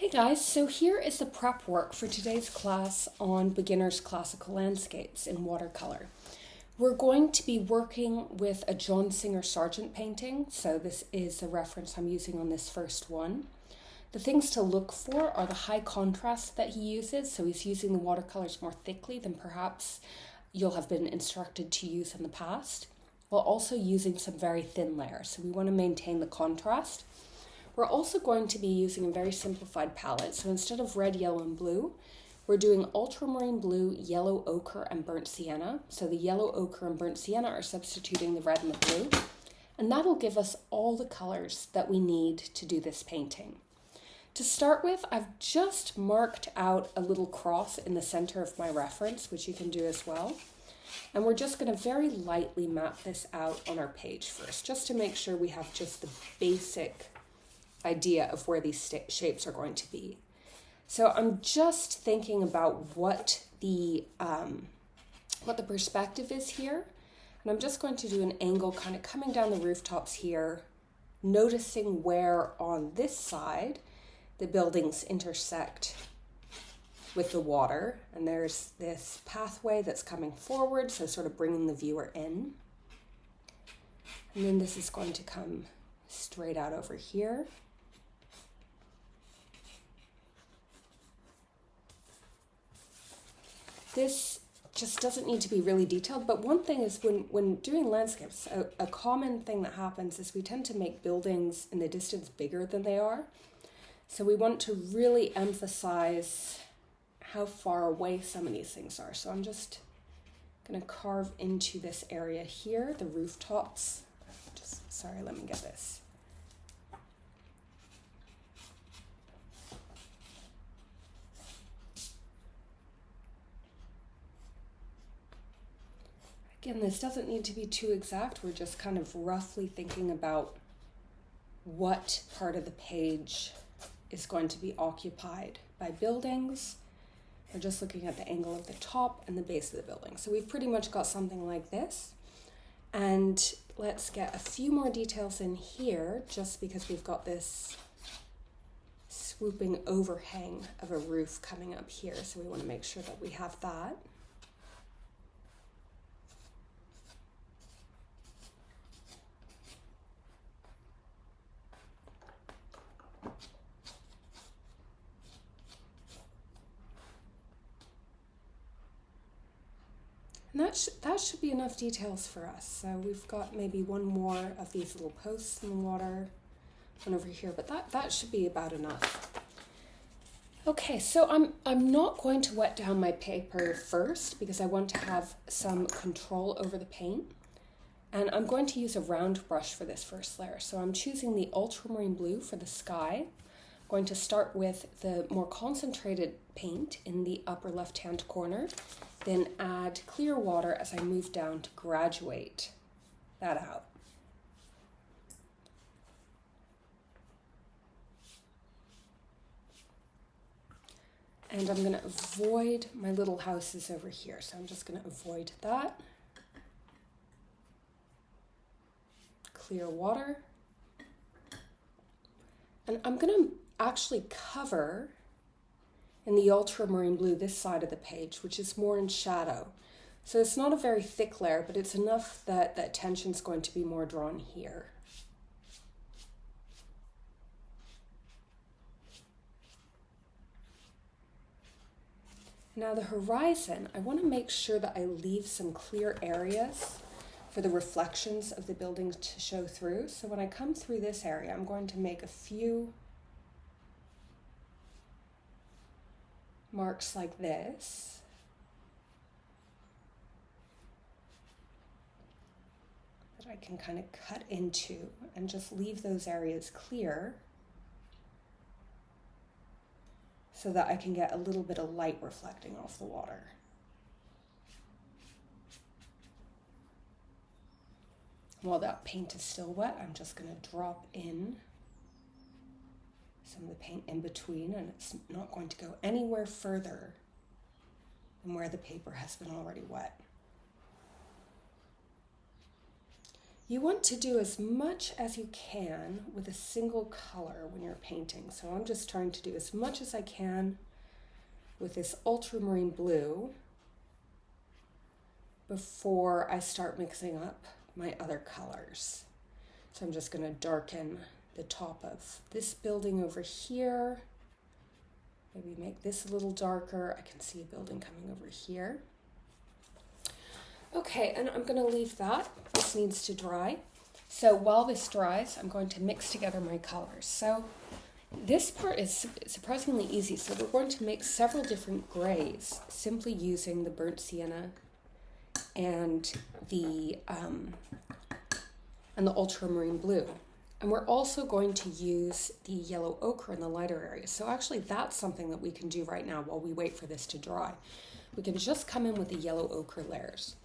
Hey guys, so here is the prep work for today's class on beginners classical landscapes in watercolor. We're going to be working with a John Singer Sargent painting, so this is the reference I'm using on this first one. The things to look for are the high contrast that he uses, so he's using the watercolors more thickly than perhaps you'll have been instructed to use in the past, while also using some very thin layers, so we want to maintain the contrast. We're also going to be using a very simplified palette. So instead of red, yellow, and blue, we're doing ultramarine blue, yellow ochre, and burnt sienna. So the yellow ochre and burnt sienna are substituting the red and the blue. And that'll give us all the colors that we need to do this painting. To start with, I've just marked out a little cross in the center of my reference, which you can do as well. And we're just going to very lightly map this out on our page first, just to make sure we have just the basic idea of where these shapes are going to be. So I'm just thinking about what the perspective is here, and I'm just going to do an angle kind of coming down the rooftops here, noticing where on this side the buildings intersect with the water, and there's this pathway that's coming forward, so sort of bringing the viewer in, and then this is going to come straight out over here. This just doesn't need to be really detailed, but one thing is when doing landscapes, a common thing that happens is we tend to make buildings in the distance bigger than they are. So we want to really emphasize how far away some of these things are. So I'm just going to carve into this area here, the rooftops. Sorry, let me get this. Again, this doesn't need to be too exact. We're just kind of roughly thinking about what part of the page is going to be occupied by buildings. We're just looking at the angle of the top and the base of the building. So we've pretty much got something like this. And let's get a few more details in here, just because we've got this swooping overhang of a roof coming up here. So we want to make sure that we have that. And that should be enough details for us. So we've got maybe one more of these little posts in the water, one over here, but that should be about enough. Okay, so I'm not going to wet down my paper first because I want to have some control over the paint. And I'm going to use a round brush for this first layer. So I'm choosing the ultramarine blue for the sky. I'm going to start with the more concentrated paint in the upper left-hand corner, then add clear water as I move down to graduate that out. And I'm going to avoid my little houses over here. So I'm just going to avoid that. Clear water. And I'm going to actually cover in the ultramarine blue this side of the page, which is more in shadow. So it's not a very thick layer, but it's enough that the attention's going to be more drawn here. Now the horizon, I want to make sure that I leave some clear areas for the reflections of the buildings to show through. So when I come through this area, I'm going to make a few marks like this. That I can kind of cut into and just leave those areas clear so that I can get a little bit of light reflecting off the water. While that paint is still wet, I'm just going to drop in some of the paint in between, and it's not going to go anywhere further than where the paper has been already wet. You want to do as much as you can with a single color when you're painting. So I'm just trying to do as much as I can with this ultramarine blue before I start mixing up my other colors. So I'm just going to darken the top of this building over here. Maybe make this a little darker. I can see a building coming over here. Okay, and I'm going to leave that. This needs to dry. So while this dries, I'm going to mix together my colors. So this part is surprisingly easy. So we're going to make several different grays simply using the burnt sienna and the ultramarine blue. And we're also going to use the yellow ochre in the lighter areas. So actually that's something that we can do right now while we wait for this to dry. We can just come in with the yellow ochre layers.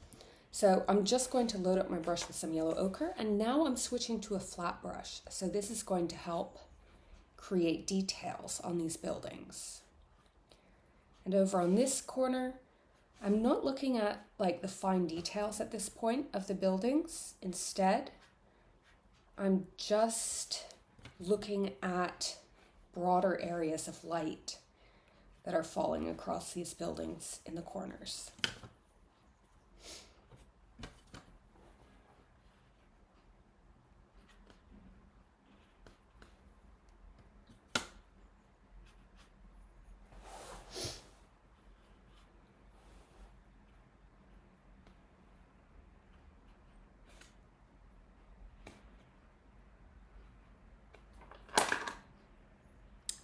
So I'm just going to load up my brush with some yellow ochre, and now I'm switching to a flat brush. So this is going to help create details on these buildings. And over on this corner, I'm not looking at like the fine details at this point of the buildings. Instead, I'm just looking at broader areas of light that are falling across these buildings in the corners.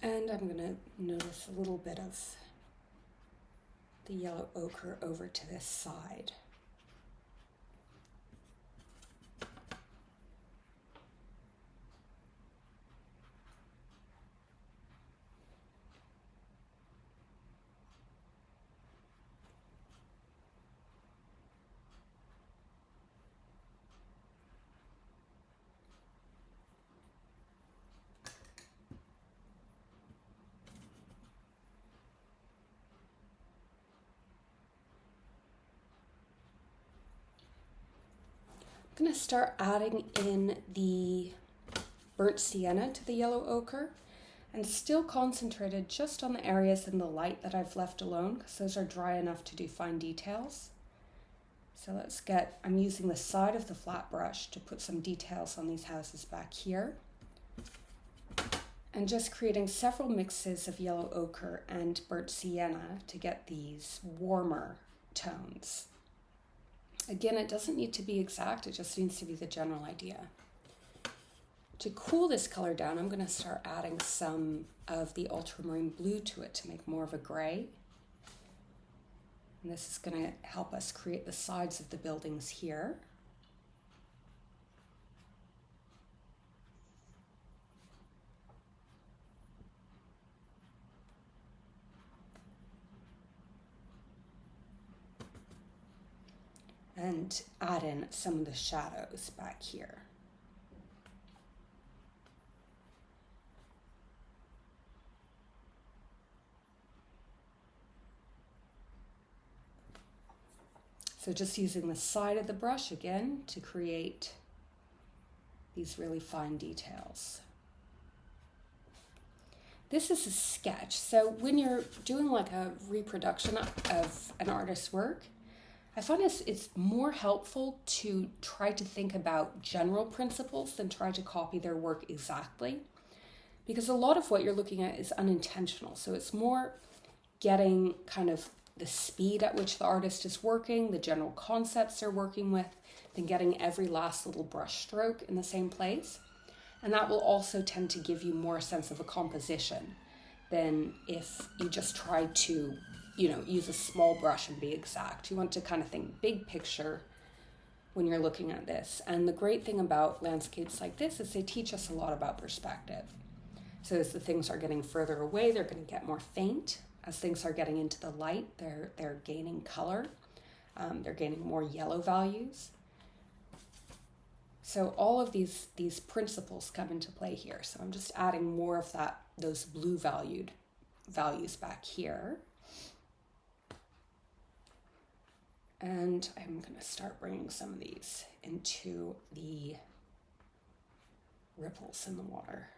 And I'm going to notice a little bit of the yellow ochre over to this side. I'm going to start adding in the burnt sienna to the yellow ochre, and still concentrated just on the areas in the light that I've left alone, because those are dry enough to do fine details. So I'm using the side of the flat brush to put some details on these houses back here. And just creating several mixes of yellow ochre and burnt sienna to get these warmer tones. Again, it doesn't need to be exact, it just needs to be the general idea. To cool this color down, I'm going to start adding some of the ultramarine blue to it to make more of a gray. And this is going to help us create the sides of the buildings here. And add in some of the shadows back here. So just using the side of the brush again to create these really fine details. This is a sketch, so when you're doing like a reproduction of an artist's work, I find it's more helpful to try to think about general principles than try to copy their work exactly, because a lot of what you're looking at is unintentional. So it's more getting kind of the speed at which the artist is working, the general concepts they're working with, than getting every last little brush stroke in the same place. And that will also tend to give you more sense of a composition than if you just try to use a small brush and be exact. You want to kind of think big picture when you're looking at this. And the great thing about landscapes like this is they teach us a lot about perspective. So as the things are getting further away, they're going to get more faint. As things are getting into the light, they're gaining color. They're gaining more yellow values. So all of these principles come into play here. So I'm just adding more of those blue values back here. And I'm going to start bringing some of these into the ripples in the water.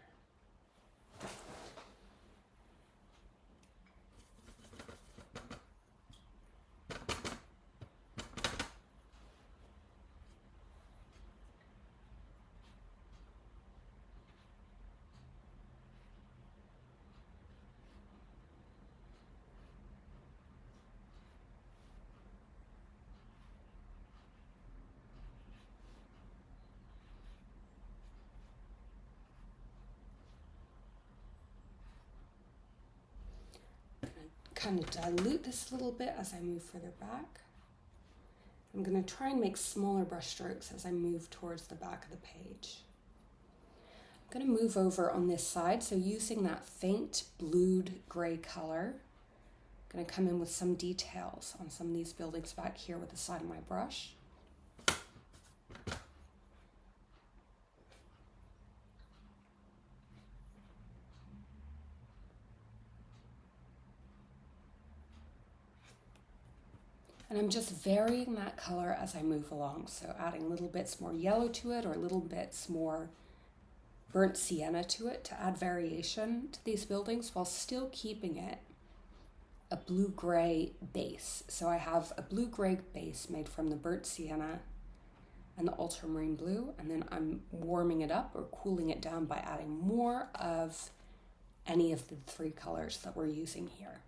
Kind of dilute this a little bit as I move further back. I'm going to try and make smaller brush strokes as I move towards the back of the page. I'm going to move over on this side, so using that faint blued gray color, I'm going to come in with some details on some of these buildings back here with the side of my brush. And I'm just varying that color as I move along. So adding little bits more yellow to it or little bits more burnt sienna to it to add variation to these buildings while still keeping it a blue-gray base. So I have a blue-gray base made from the burnt sienna and the ultramarine blue, and then I'm warming it up or cooling it down by adding more of any of the three colors that we're using here.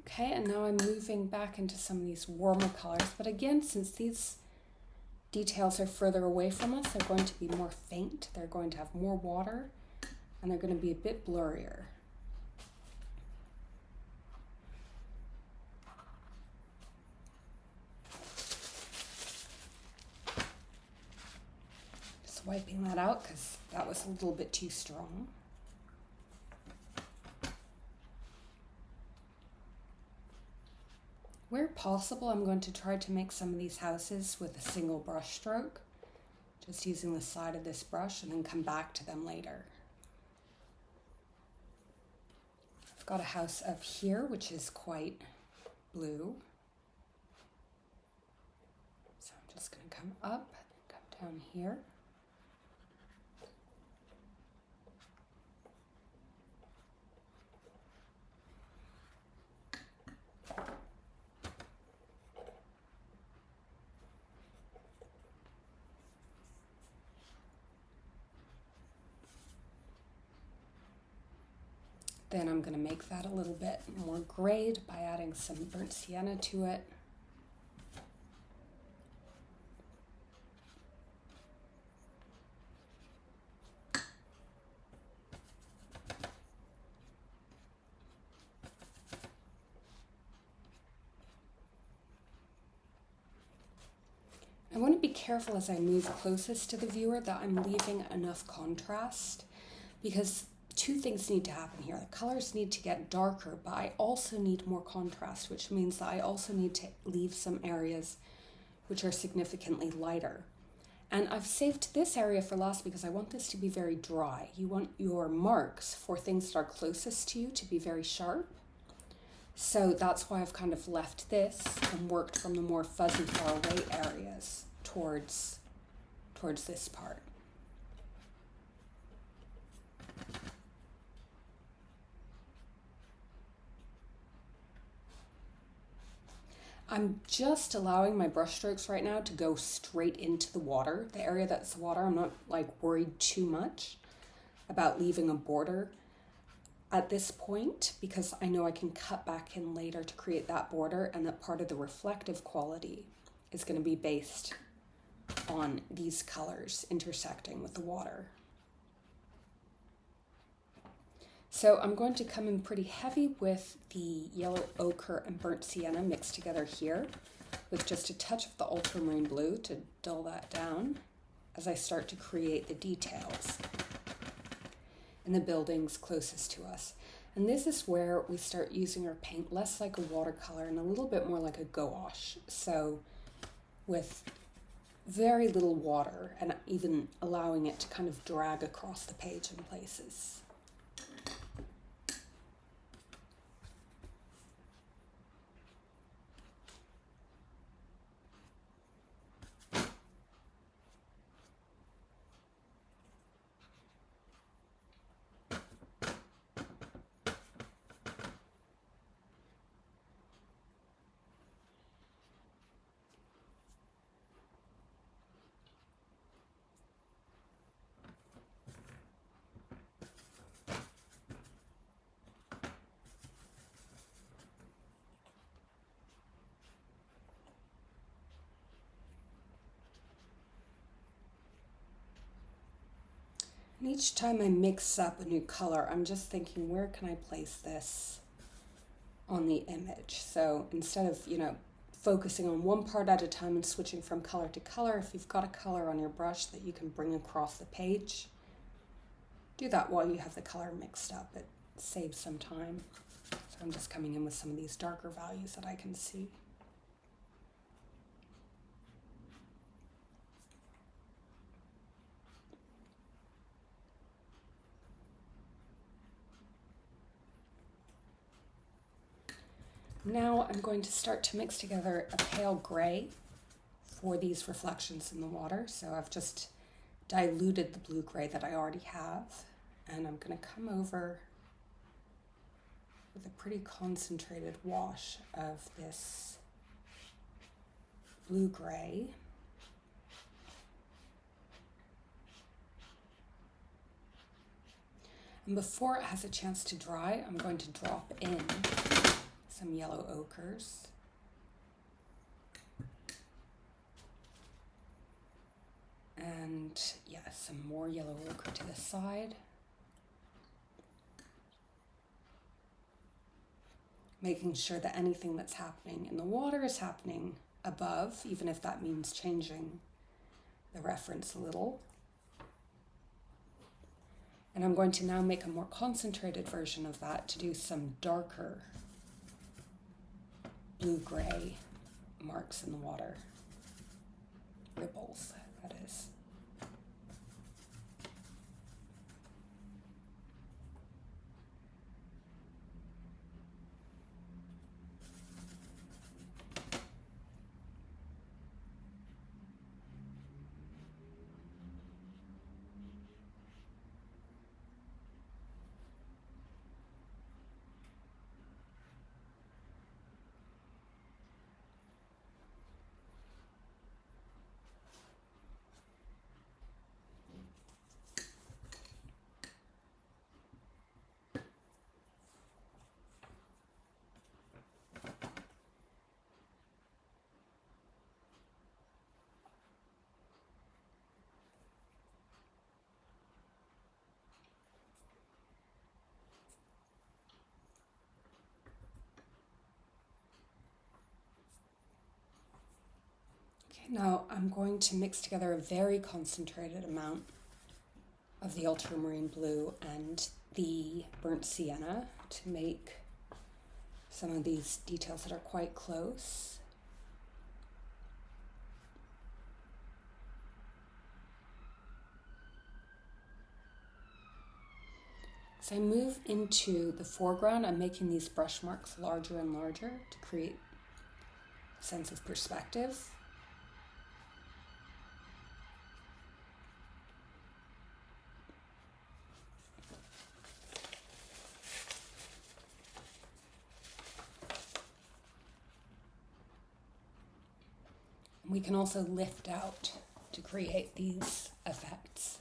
Okay, and now I'm moving back into some of these warmer colors, but again, since these details are further away from us, they're going to be more faint, they're going to have more water, and they're going to be a bit blurrier. Just wiping that out because that was a little bit too strong. Where possible, I'm going to try to make some of these houses with a single brush stroke, just using the side of this brush, and then come back to them later. I've got a house up here which is quite blue, so I'm just going to come up and come down here. Then I'm going to make that a little bit more grayed by adding some burnt sienna to it. I want to be careful as I move closest to the viewer that I'm leaving enough contrast, because two things need to happen here. The colors need to get darker, but I also need more contrast, which means that I also need to leave some areas which are significantly lighter. And I've saved this area for last because I want this to be very dry. You want your marks for things that are closest to you to be very sharp. So that's why I've kind of left this and worked from the more fuzzy far away areas towards this part. I'm just allowing my brush strokes right now to go straight into the water. The area that's the water, I'm not like worried too much about leaving a border at this point, because I know I can cut back in later to create that border, and that part of the reflective quality is going to be based on these colors intersecting with the water. So I'm going to come in pretty heavy with the yellow ochre and burnt sienna mixed together here, with just a touch of the ultramarine blue to dull that down as I start to create the details in the buildings closest to us. And this is where we start using our paint less like a watercolor and a little bit more like a gouache. So with very little water and even allowing it to kind of drag across the page in places. And each time I mix up a new color, I'm just thinking, where can I place this on the image? So instead of, focusing on one part at a time and switching from color to color, if you've got a color on your brush that you can bring across the page, do that while you have the color mixed up. It saves some time. So I'm just coming in with some of these darker values that I can see. Now I'm going to start to mix together a pale gray for these reflections in the water. So I've just diluted the blue gray that I already have, and I'm going to come over with a pretty concentrated wash of this blue gray. And before it has a chance to dry, I'm going to drop in some yellow ochres. And yeah, some more yellow ochre to the side. Making sure that anything that's happening in the water is happening above, even if that means changing the reference a little. And I'm going to now make a more concentrated version of that to do some darker blue-gray marks in the water. Ripples, that is. Now I'm going to mix together a very concentrated amount of the ultramarine blue and the burnt sienna to make some of these details that are quite close. As I move into the foreground, I'm making these brush marks larger and larger to create a sense of perspective. We can also lift out to create these effects.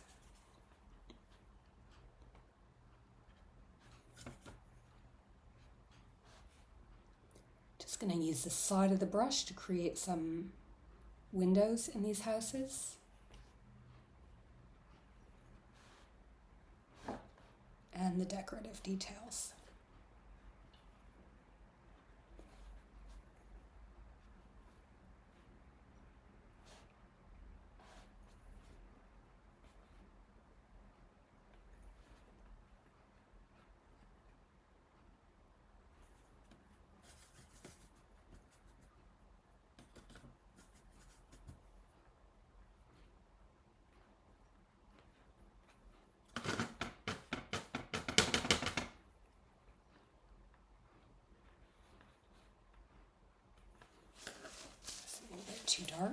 Just going to use the side of the brush to create some windows in these houses. And the decorative details. Too dark.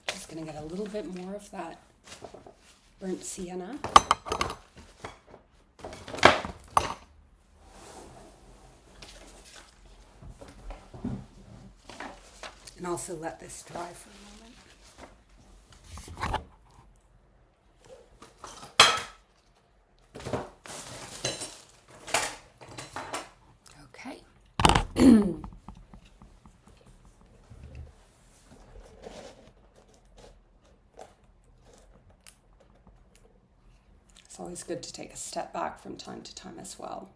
Just going to get a little bit more of that burnt sienna. And also let this dry for a moment. Okay. It's always good to take a step back from time to time as well.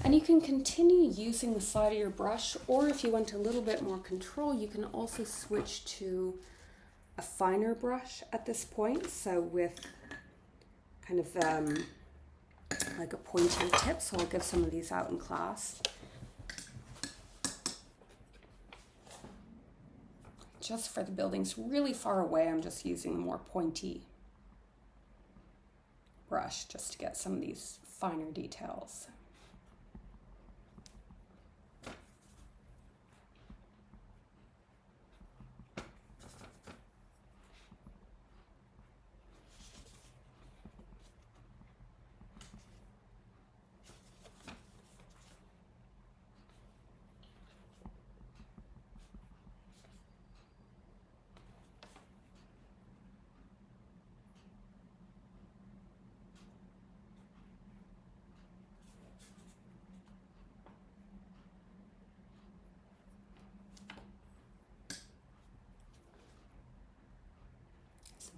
And you can continue using the side of your brush, or if you want a little bit more control, you can also switch to a finer brush at this point. So with kind of like a pointier tip, so I'll give some of these out in class. Just for the buildings really far away, I'm just using a more pointy brush just to get some of these finer details.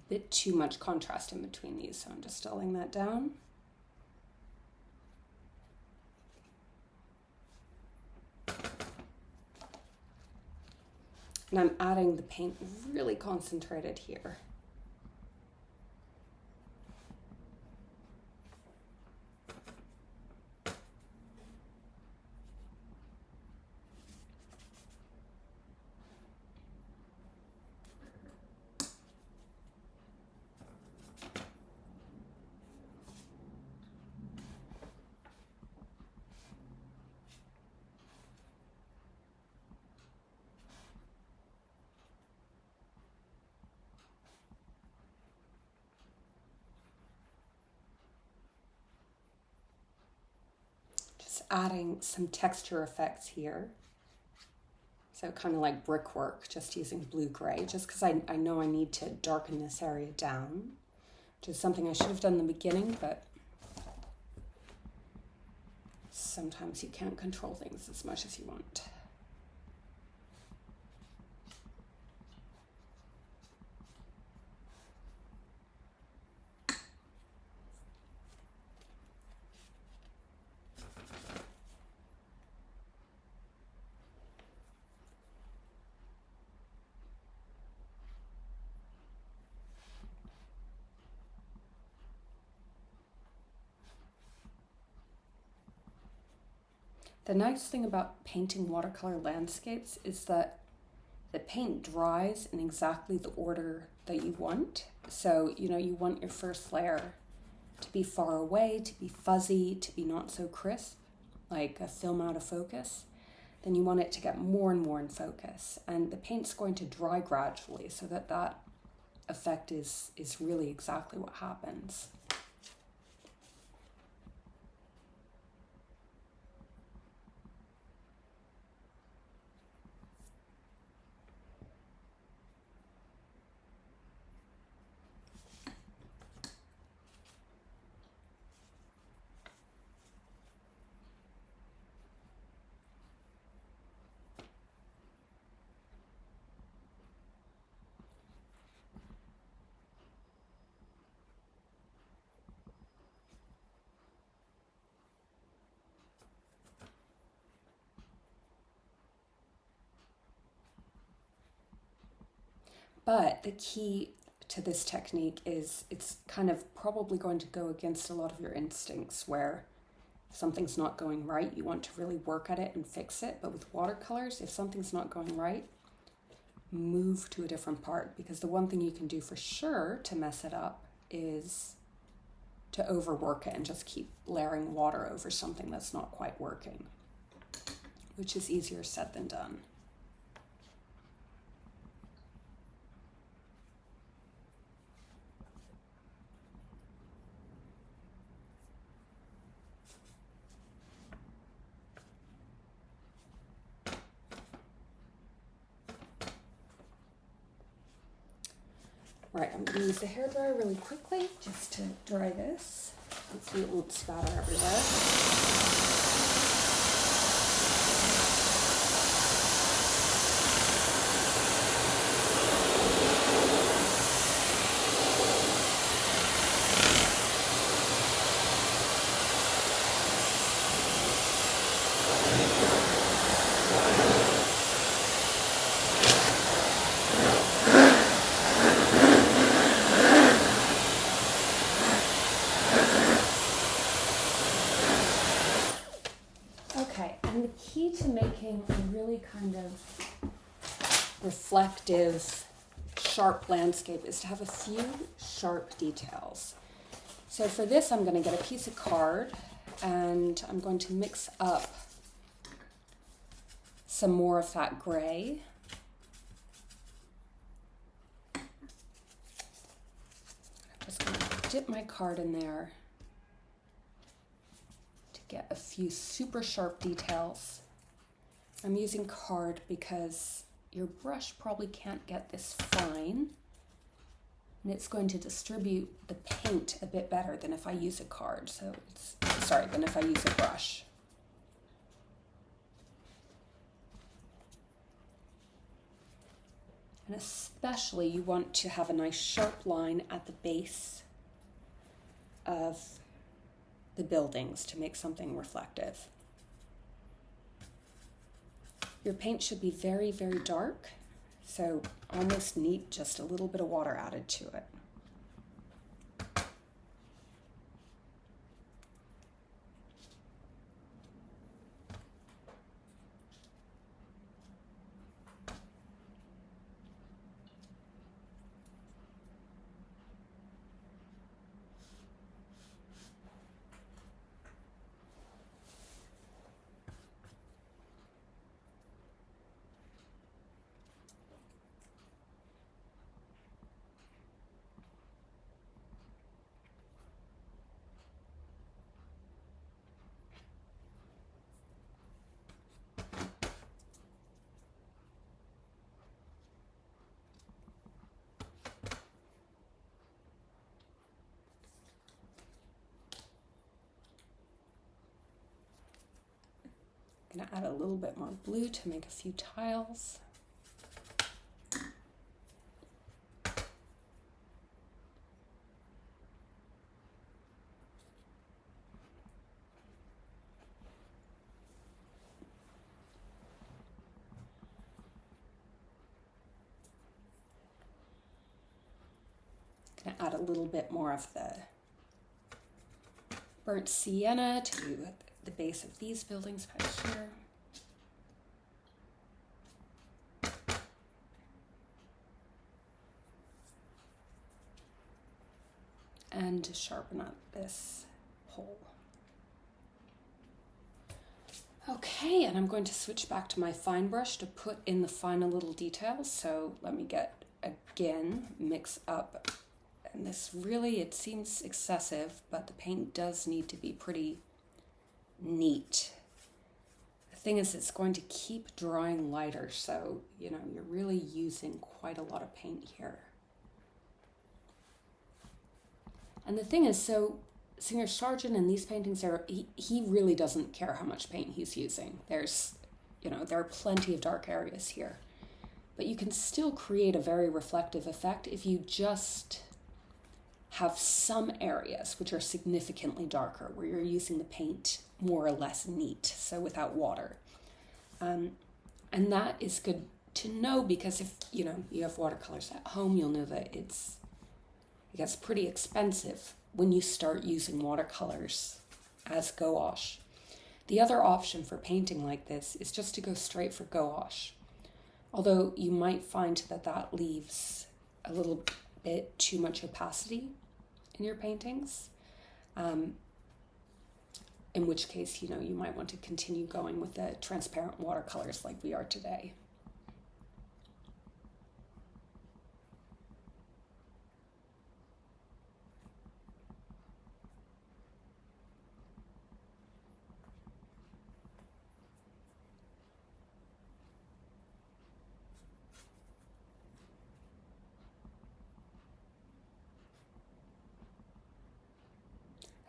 Bit too much contrast in between these, so I'm just dulling that down. And I'm adding the paint really concentrated here. Adding some texture effects here. So kind of like brickwork, just using blue-gray, just because I know I need to darken this area down, which is something I should have done in the beginning, but sometimes you can't control things as much as you want. The nice thing about painting watercolor landscapes is that the paint dries in exactly the order that you want. So, you want your first layer to be far away, to be fuzzy, to be not so crisp, like a film out of focus. Then you want it to get more and more in focus. And the paint's going to dry gradually so that effect is really exactly what happens. But the key to this technique is it's kind of probably going to go against a lot of your instincts, where if something's not going right, you want to really work at it and fix it. But with watercolors, if something's not going right, move to a different part, because the one thing you can do for sure to mess it up is to overwork it and just keep layering water over something that's not quite working, which is easier said than done. Right, I'm going to use the hairdryer really quickly just to dry this. Hopefully it won't spatter everywhere. Okay, and the key to making a really kind of reflective, sharp landscape is to have a few sharp details. So for this, I'm going to get a piece of card and I'm going to mix up some more of that gray. I'm just going to dip my card in there to get a few super sharp details. I'm using card because your brush probably can't get this fine, and it's going to distribute the paint a bit better than if I use a card. So than if I use a brush. And especially you want to have a nice sharp line at the base of the buildings to make something reflective. Your paint should be very, very dark, so almost need just a little bit of water added to it. I'm going to add a little bit more blue to make a few tiles. Going to add a little bit more of the burnt sienna to the base of these buildings back here. And to sharpen up this pole. Okay, and I'm going to switch back to my fine brush to put in the final little details. So let me mix up. And this really, it seems excessive, but the paint does need to be pretty neat. The thing is, it's going to keep drying lighter, so, you're really using quite a lot of paint here. And the thing is, so Singer Sargent in these paintings, he really doesn't care how much paint he's using. There are plenty of dark areas here. But you can still create a very reflective effect if you just have some areas which are significantly darker, where you're using the paint more or less neat, so without water. And that is good to know, because if you have watercolors at home, you'll know that it gets pretty expensive when you start using watercolors as gouache. The other option for painting like this is just to go straight for gouache, although you might find that leaves a little bit too much opacity in your paintings, in which case, you might want to continue going with the transparent watercolors like we are today.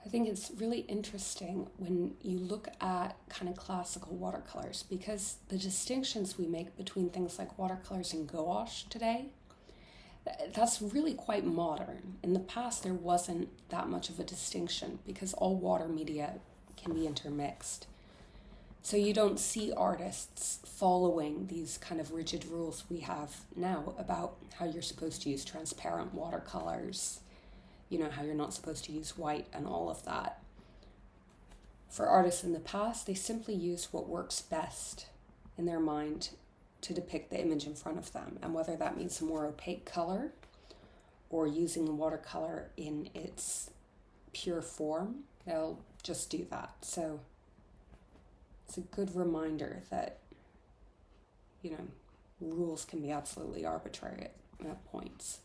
I think it's really interesting when you look at kind of classical watercolors, because the distinctions we make between things like watercolors and gouache today, that's really quite modern. In the past, there wasn't that much of a distinction because all water media can be intermixed. So you don't see artists following these kind of rigid rules we have now about how you're supposed to use transparent watercolors, how you're not supposed to use white and all of that. For artists in the past, they simply used what works best in their mind to depict the image in front of them. And whether that means a more opaque color or using the watercolor in its pure form, they'll just do that. So it's a good reminder that, rules can be absolutely arbitrary at points.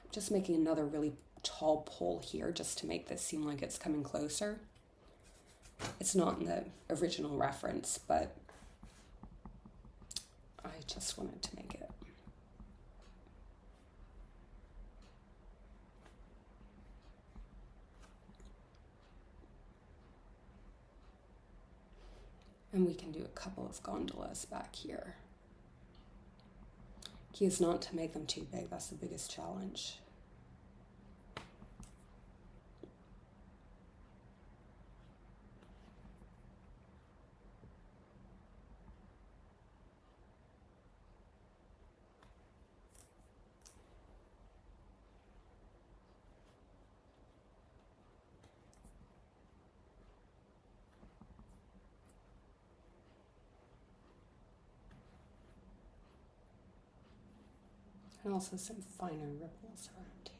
I'm just making another really tall pole here just to make this seem like it's coming closer. It's not in the original reference, but I just wanted to make it. And we can do a couple of gondolas back here. Key is not to make them too big, that's the biggest challenge. And also some finer ripples around here.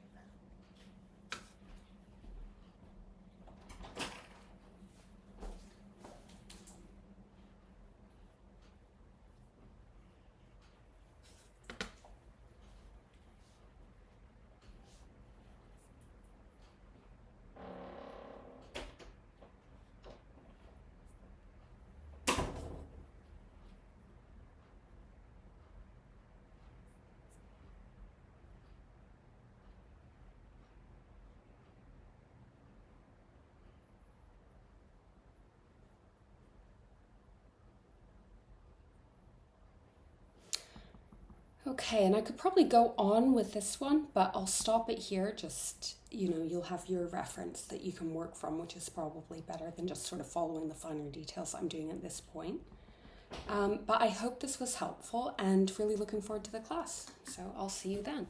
Okay, and I could probably go on with this one, but I'll stop it here. Just, you'll have your reference that you can work from, which is probably better than just sort of following the finer details I'm doing at this point. But I hope this was helpful and really looking forward to the class. So I'll see you then.